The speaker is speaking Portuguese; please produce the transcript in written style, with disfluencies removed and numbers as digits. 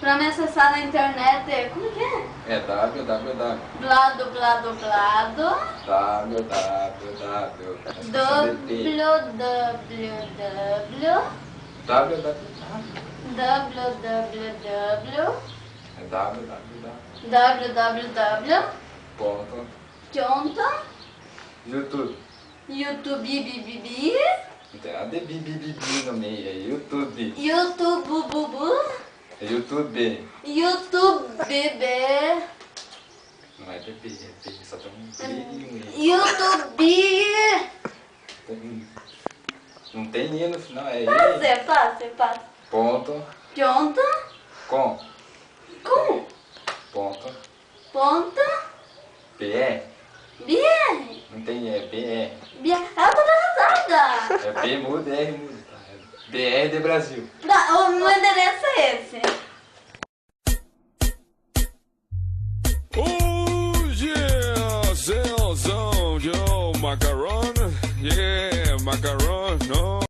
Pra me acessar na internet, como que é? É www. Blado, blado, blado. www. www. É www. www. Ponto. YouTube. YouTube, bibibi. Tem a de bibibibi no meio, é YouTube. YouTube, bubu. É YouTube. YouTube, bebê. Não é bebê, é bebê, só tem um B e um E. YouTube. Não tem I no final, é I. Passa. Ponto. Com. Ponto. BR. BR. Não tem E, é BR. Ela tá atrasada. É B mudo, R mudo. Tá? É BR de Brasil. O meu endereço é esse. Oh yeah, Zéuzão, yo, macaron, yeah, macaron, no.